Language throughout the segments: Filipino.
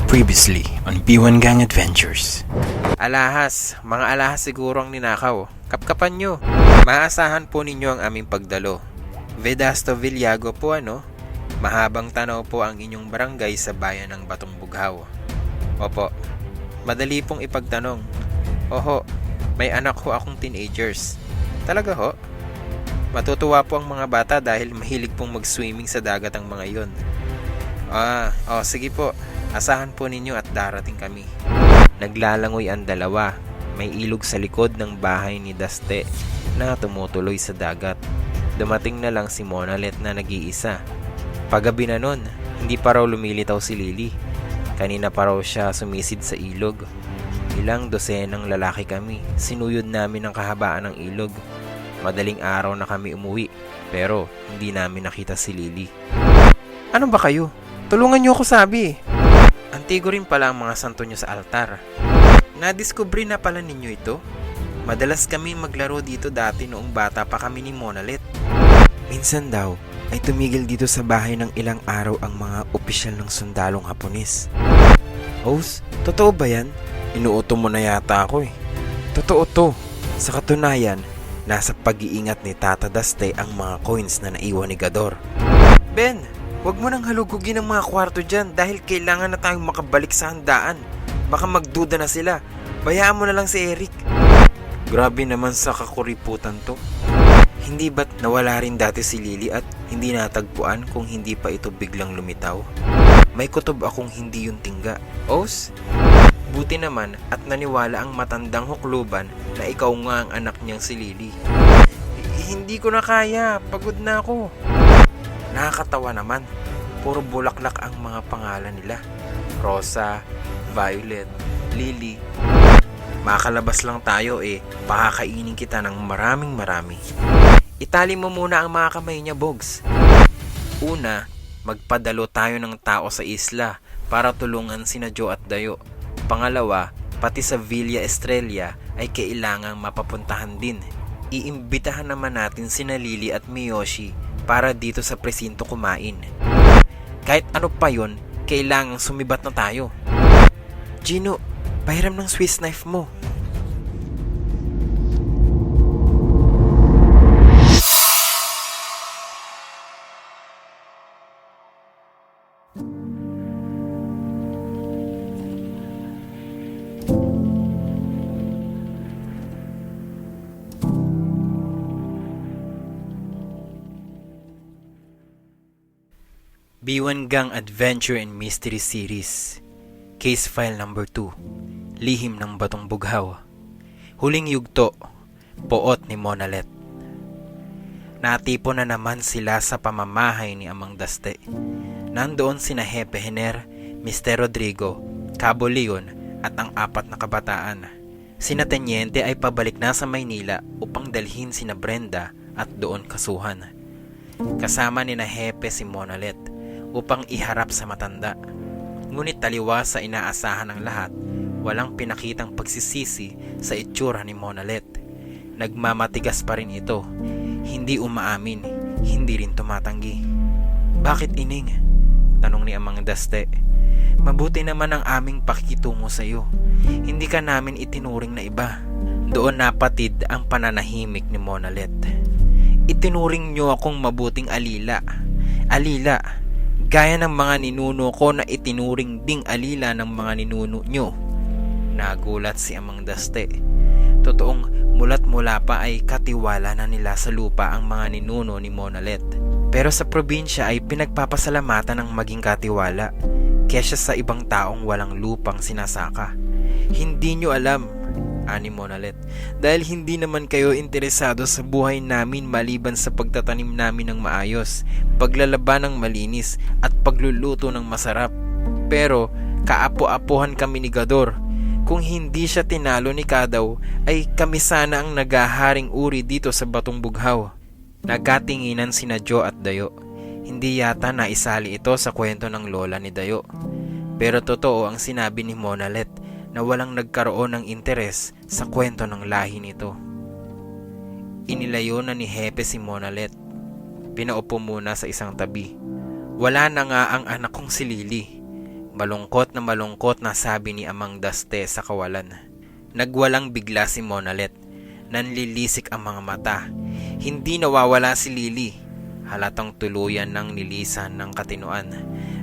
Previously on B1 Gang Adventures. Mga alahas siguro ang ninakaw. Kapkapan nyo. Maasahan po ninyo ang aming pagdalo. Vedasto Villago po Mahabang tanaw po ang inyong barangay sa bayan ng Batong Bughaw. Opo, madali pong ipagtanong. Oho, may anak ho akong teenagers. Talaga ho? Matutuwa po ang mga bata dahil mahilig pong mag-swimming sa dagat ang mga yon. Sige po. Asahan po ninyo at darating kami. Naglalangoy ang dalawa. May ilog sa likod ng bahay ni Daste na tumutuloy sa dagat. Dumating na lang si Monalet na nag-iisa. Paggabi na nun, hindi pa raw lumilitaw si Lily. Kanina pa raw siya sumisid sa ilog. Ilang dosenang lalaki kami. Sinuyod namin ang kahabaan ng ilog. Madaling araw na kami umuwi, pero hindi namin nakita si Lily. Ano ba kayo? Tulungan niyo ako sabi. Antigo rin pala ang mga santo nyo sa altar. Nadiskubre na pala ninyo ito? Madalas kami maglaro dito dati noong bata pa kami ni Monalet. Minsan daw ay tumigil dito sa bahay ng ilang araw ang mga opisyal ng sundalong Hapones. Host, totoo ba yan? Inuuto mo na yata ako eh. Totoo to. Sa katunayan, nasa pag-iingat ni Tata Daste ang mga coins na naiwan ni Gador. Ben, huwag mo nang halugugin ang mga kwarto dyan dahil kailangan na tayong makabalik sa handaan. Baka magduda na sila. Bayaan mo na lang si Eric. Grabe naman sa kakuriputan to. Hindi ba't nawala rin dati si Lily at hindi natagpuan kung hindi pa ito biglang lumitaw? May kutob akong hindi yun tingga. Os, buti naman at naniwala ang matandang hukluban na ikaw nga ang anak niyang si Lily. Hindi ko na kaya. Pagod na ako. Nakakatawa naman. Puro bulaklak ang mga pangalan nila. Rosa, Violet, Lily. Makalabas lang tayo pakakainin kita ng marami. Itali mo muna ang mga kamay niya, Bogs. Una, magpadalo tayo ng tao sa isla para tulungan sina Joe at Dayo. Pangalawa, pati sa Villa Estrella ay kailangang mapapuntahan din. Iimbitahan naman natin sina Lily at Miyoshi para dito sa presinto kumain. Kahit ano pa yon, kailangang sumibat na tayo. Gino, pahiram ng Swiss knife mo. B1 Gang Adventure and Mystery Series. Case File Number 2. Lihim ng Batong Bughaw. Huling yugto. Poot ni Monalet. Natipon na naman sila sa pamamahay ni Amang Daste. Nandoon sina Hepe Hener, Mr. Rodrigo, Cabo Leon at ang 4 na kabataan. Sina Tenyente ay pabalik na sa Maynila upang dalhin sina Brenda at doon kasuhan. Kasama ni na Hepe si Monalet upang iharap sa matanda. Ngunit taliwas sa inaasahan ng lahat, walang pinakitang pagsisisi sa itsura ni Monalet. Nagmamatigas pa rin ito, hindi umaamin, hindi rin tumatanggi. Bakit ining? Tanong ni Amang Daste. Mabuti naman ang aming pakikitungo sa iyo. Hindi ka namin itinuring na iba. Doon napatid ang pananahimik ni Monalet. Itinuring niyo akong mabuting alila. Alila, gaya ng mga ninuno ko na itinuring ding alila ng mga ninuno nyo. Nagulat si Amang Daste. Totoong mulat mula pa ay katiwala na nila sa lupa ang mga ninuno ni Monalet. Pero sa probinsya ay pinagpapasalamatan ng maging katiwala kaysa sa ibang taong walang lupang sinasaka. Hindi nyo alam, ani Monalet, dahil hindi naman kayo interesado sa buhay namin maliban sa pagtatanim namin ng maayos, paglalaban ng malinis at pagluluto ng masarap. Pero kaapo-apuhan kami ni Gador. Kung hindi siya tinalo ni Kadaw ay kami sana ang nagaharing uri dito sa Batong Bughaw. Nagkatinginan sina Joe at Dayo. Hindi yata naisali ito sa kwento ng lola ni Dayo. Pero totoo ang sinabi ni Monalet na walang nagkaroon ng interes sa kwento ng lahi nito. Inilayo na ni Hepe si Monalet. Pinaupo muna sa isang tabi. Wala na nga ang anak kong si Lily. Malungkot na sabi ni Amang Daste sa kawalan. Nagwalang bigla si Monalet. Nanlilisik ang mga mata. Hindi nawawala si Lily. Halatang tuluyan ng nilisan ng katinuan.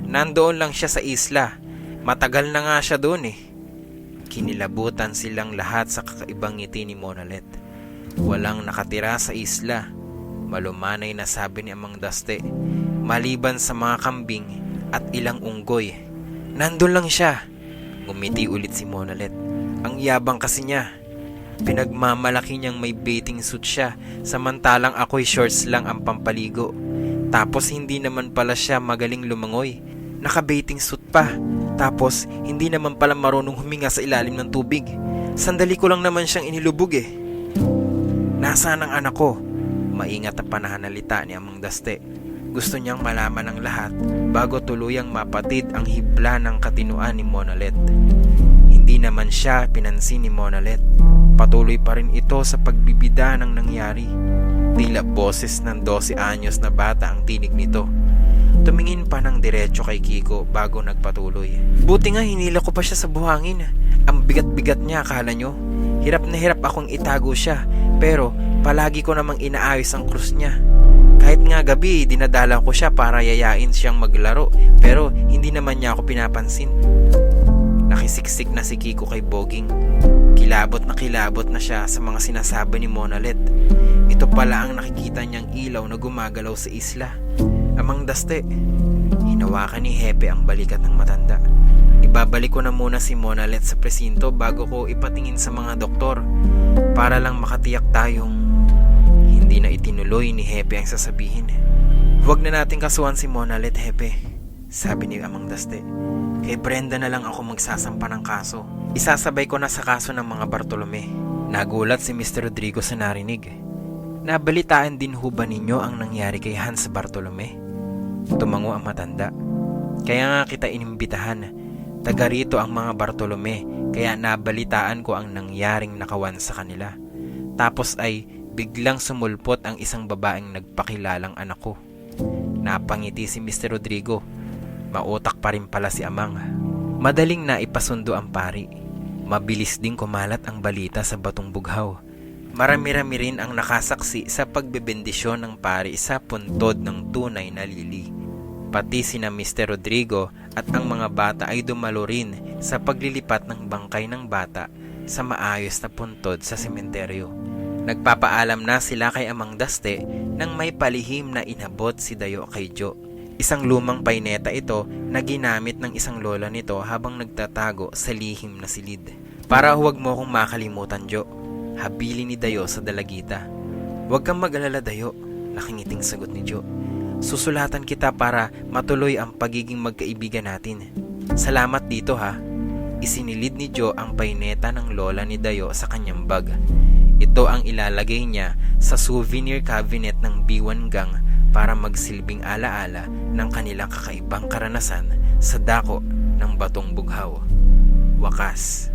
Nandoon lang siya sa isla. Matagal na nga siya doon eh. Kinilabutan silang lahat sa kakaibang ngiti ni Monalet. Walang nakatira sa isla. Malumanay na sabi ni Amang Daste. Maliban sa mga kambing at ilang unggoy. Nandun lang siya. Ngumiti ulit si Monalet. Ang yabang kasi niya. Pinagmamalaki niyang may bathing suit siya, samantalang ako'y shorts lang ang pampaligo. Tapos hindi naman pala siya magaling lumangoy. Naka-bathing suit pa. Tapos hindi naman pala marunong huminga sa ilalim ng tubig. Sandali ko lang naman siyang inilubog eh. Nasaan ang anak ko? Maingat ang panahanalita ni Amang Daste. Gusto niyang malaman ang lahat bago tuluyang mapatid ang hibla ng katinuan ni Monalet. Hindi naman siya pinansin ni Monalet. Patuloy pa rin ito sa pagbibida ng nangyari. Tila boses ng 12 anyos na bata ang tinig nito. Tumingin pa ng diretso kay Kiko bago nagpatuloy. Buti nga hinila ko pa siya sa buhangin. Ang bigat-bigat niya, akala nyo. Hirap na hirap akong itago siya, pero palagi ko namang inaayos ang krus niya. Kahit nga gabi, dinadala ko siya para yayain siyang maglaro, pero hindi naman niya ako pinapansin. Nakisiksik na si Kiko kay Boging. Kilabot na siya sa mga sinasabi ni Monalet. Ito pala ang nakikita niyang ilaw na gumagalaw sa isla. Amang Daste, hinawakan ni Hepe ang balikat ng matanda. Ibabalik ko na muna si Monalet sa presinto bago ko ipatingin sa mga doktor para lang makatiyak tayong hindi na itinuloy ni Hepe ang sasabihin. Huwag na nating kasuhan si Monalet, Hepe, sabi ni Amang Daste. Kay Brenda na lang ako magsasampa ng kaso. Isasabay ko na sa kaso ng mga Bartolome. Nagulat si Mr. Rodrigo sa narinig. Nabalitaan din ho ba ninyo ang nangyari kay Hans Bartolome? Tumango ang matanda. Kaya nga kita inimbitahan. Taga rito ang mga Bartolome, kaya nabalitaan ko ang nangyaring nakawan sa kanila. Tapos ay biglang sumulpot ang isang babaeng nagpakilalang anak ko. Napangiti si Mr. Rodrigo. Mautak pa rin pala si Amang. Madaling na ipasundo ang pari. Mabilis ding kumalat ang balita sa Batong Bughaw. Marami-rami rin ang nakasaksi sa pagbebendisyon ng pari sa puntod ng tunay na Lily. Pati sina Mr. Rodrigo at ang mga bata ay dumalo rin sa paglilipat ng bangkay ng bata sa maayos na puntod sa sementeryo. Nagpapaalam na sila kay Amang Daste nang may palihim na inabot si Dayo kay Jo. Isang lumang paineta ito na ginamit ng isang lola nito habang nagtatago sa lihim na silid. Para huwag mo akong makalimutan, Jo, habili ni Dayo sa dalagita. Huwag kang mag-alala, Dayo, nakingiting sagot ni Jo. Susulatan kita para matuloy ang pagiging magkaibigan natin. Salamat dito ha. Isinilid ni Jo ang paineta ng lola ni Dayo sa kanyang bag. Ito ang ilalagay niya sa souvenir cabinet ng B1 Gang para magsilbing alaala ng kanilang kakaibang karanasan sa dako ng Batong Bughaw. Wakas.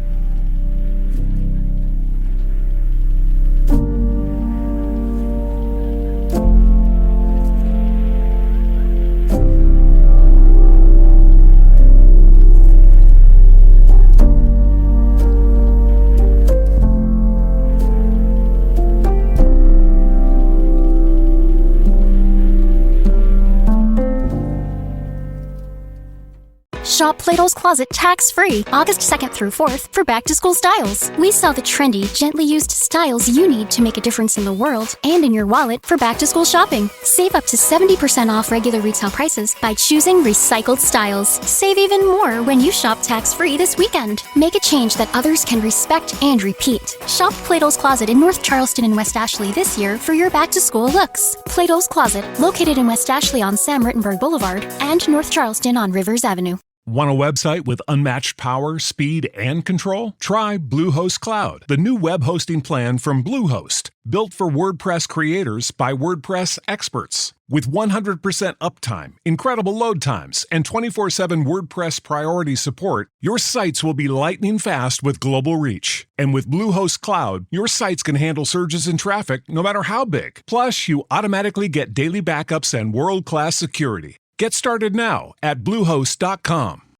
Shop Plato's Closet tax-free August 2nd through 4th for back-to-school styles. We sell the trendy, gently used styles you need to make a difference in the world and in your wallet for back-to-school shopping. Save up to 70% off regular retail prices by choosing recycled styles. Save even more when you shop tax-free this weekend. Make a change that others can respect and repeat. Shop Plato's Closet in North Charleston and West Ashley this year for your back-to-school looks. Plato's Closet, located in West Ashley on Sam Rittenberg Boulevard and North Charleston on Rivers Avenue. Want a website with unmatched power, speed, and control? Try Bluehost Cloud, the new web hosting plan from Bluehost, built for WordPress creators by WordPress experts. With 100% uptime, incredible load times, and 24/7 WordPress priority support, your sites will be lightning fast with global reach. And with Bluehost Cloud, your sites can handle surges in traffic no matter how big. Plus, you automatically get daily backups and world-class security. Get started now at Bluehost.com.